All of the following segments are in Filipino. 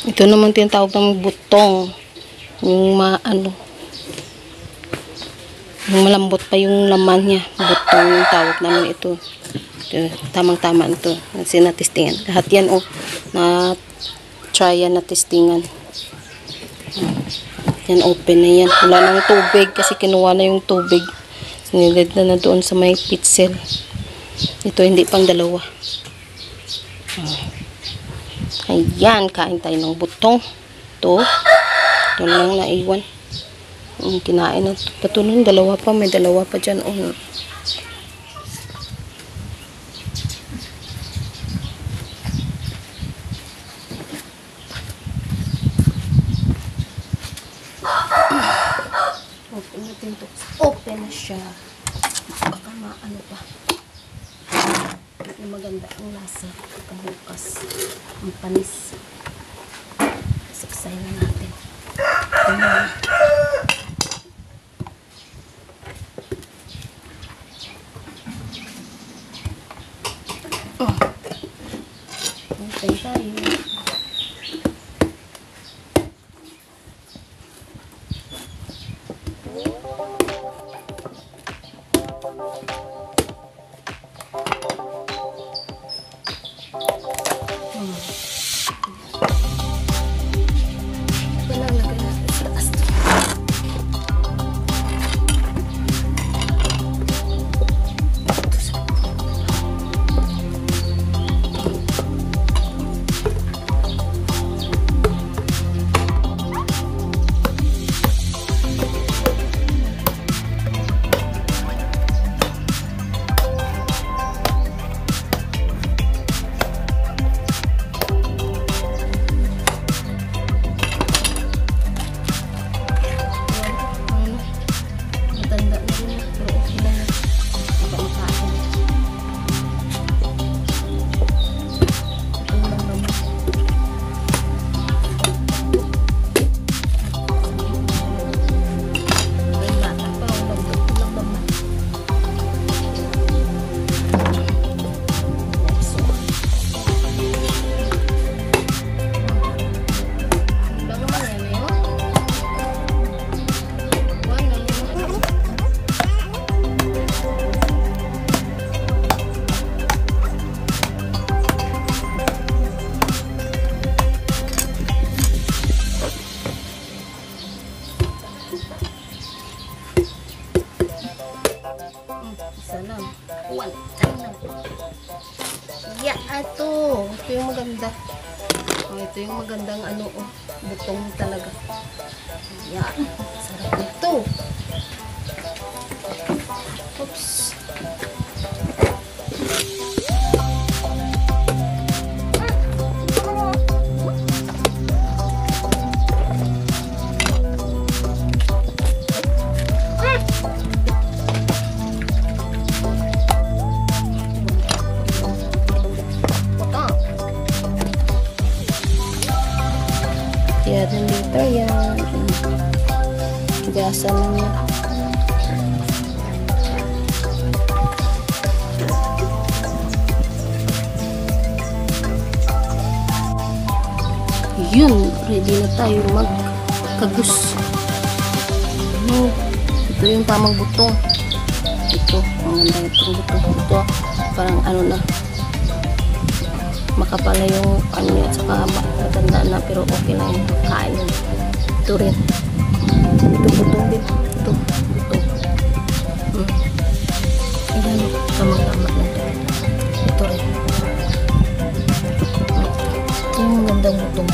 Ito naman tinatawag ng butong. Yung yung malambot pa yung laman niya. Butong yung tawag namin ito. Tamang-tama ito. Sinatistingan. Lahat yan na try yan na testingan. Yan open na yan. Wala nang tubig kasi kinuha na yung tubig. Sinilid na doon sa may pitzel. Ito hindi pang dalawa. Ayan, kain tayo ng butong. Ito lang naiwan. Kinain na patuloy. Dalawa pa, may dalawa pa dyan. Open natin ito. Open na siya. Baka maano pa. Yung maganda ang lasa. Pagkabukas. Ang panis. Saksay na natin. Ito na. Open tayo. Ito yung maganda. Ito yung magandang butong talaga. Yan. Sarap nito. Oops. Yan, liter yan. Gasa lang yan. Yun, ready na tayo magkagus. Ito yung tamang butong. Ito, ang ganda itong butong. Ito, parang na. Makapal na yung niya at saka matanda na pero okay na yung kain yun. Ito rin. Ito butong din. Ito. Ayan, tama-tama na ito. Ito rin. Ito yung magandang butong.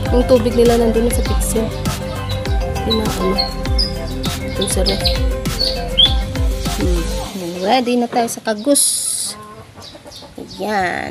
Yung tubig nila nandun sa pixel. Ito sa ref. Ready na tayo sa kagus. Ayan.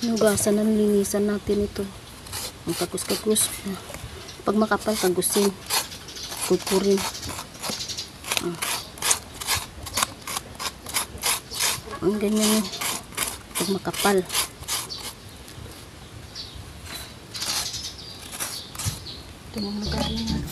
Nugasan na linisan natin ito. Ang kagus-kagus. Pag makapal, kagusin. Kukurin. Ang ganyan pag makapal. Ito yung nagaling yan.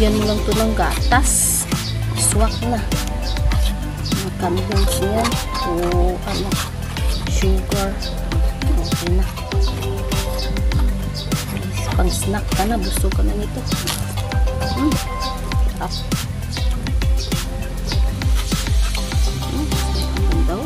Yan mo lang ito ng gatas. Swak na. Mga condoms yan. O ano, sugar. Okay na. Pang snack ka na. Busog ka na nito. Sarap. Ang daw.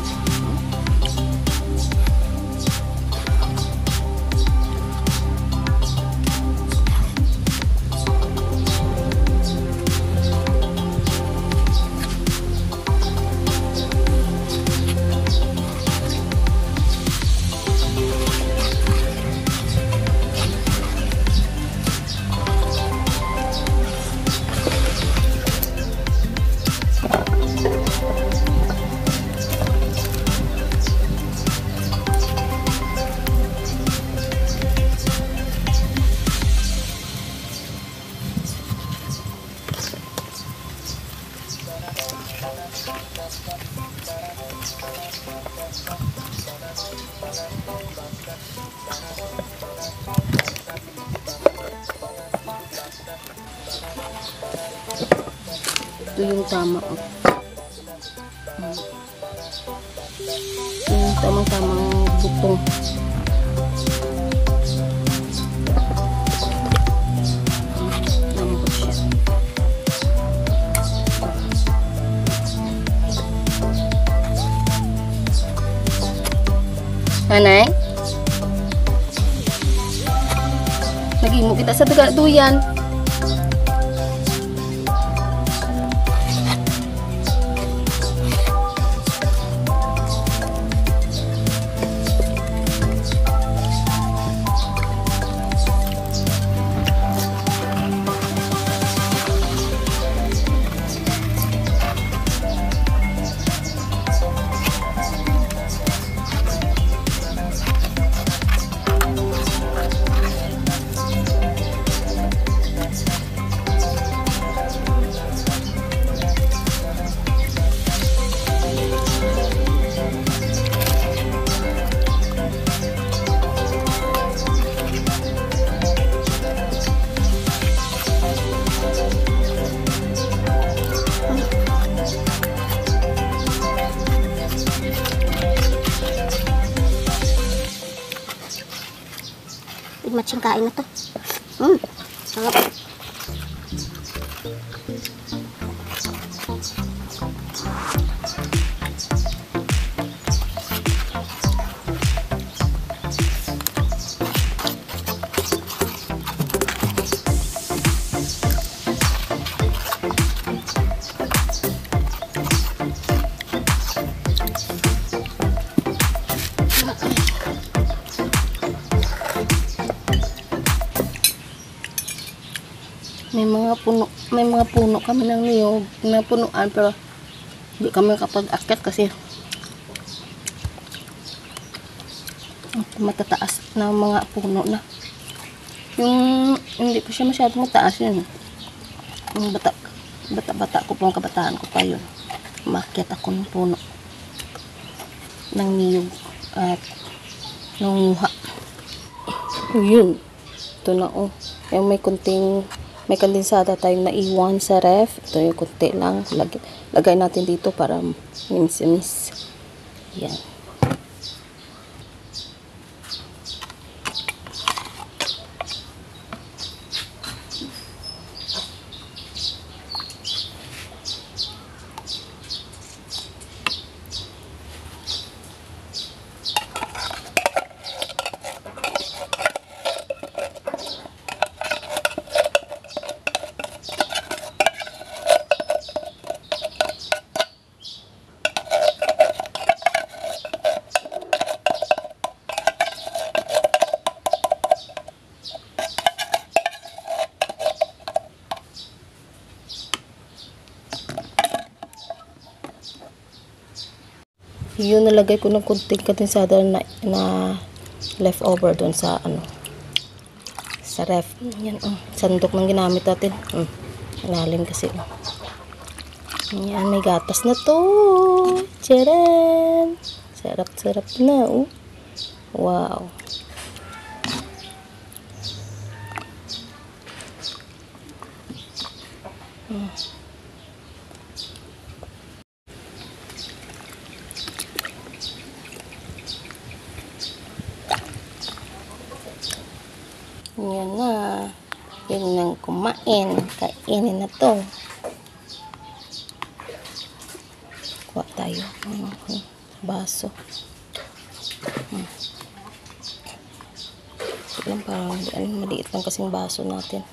Ito yung tama. Ito yung tamang-tamang butong. Lambot siya. Nanay? Nag-imo kita sa duyan. Matching kain na to. Sarap. May mga puno kami ng niyog na punuan, pero hindi kami kapag-akyat kasi matataas na mga puno na. Yung hindi pa siya masyadong mataas yun. Yung bata ko po, ang kabataan ko pa yun. Umakyat ako ng puno ng niyog at nanguha. Yun. Ito na oh. Yung may kondensada tayong naiwan sa ref. Ito yung konti lang. Lagay natin dito para minis. Yan. Yun, nalagay ko ng kunting kondensada na leftover doon sa sa ref. Yan, sandok ng ginamit natin. Malalim kasi. Yan, may gatas na to. Tcharan! Sarap na, oh. Wow. Yan na. Yan nang kumain. Kainin na to. Kuha tayo. Baso. Lang parang maliit lang kasing baso natin.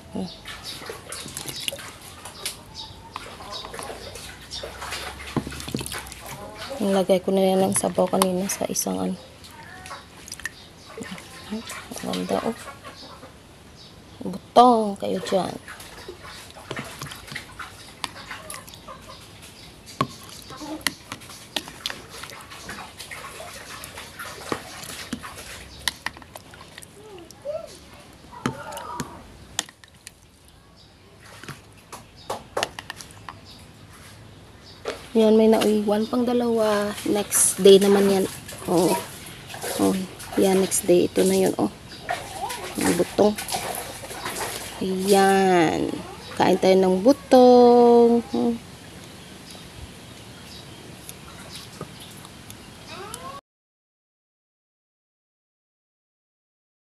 Nilagay ko na yan ng sabaw kanina sa isang ganda oh. Butong kayo dyan. Yan, may naiwan pang dalawa. Next day naman yan. Oh. Yan, next day. Ito na yun, oh. Yung butong. Ayan. Kain tayo ng butong.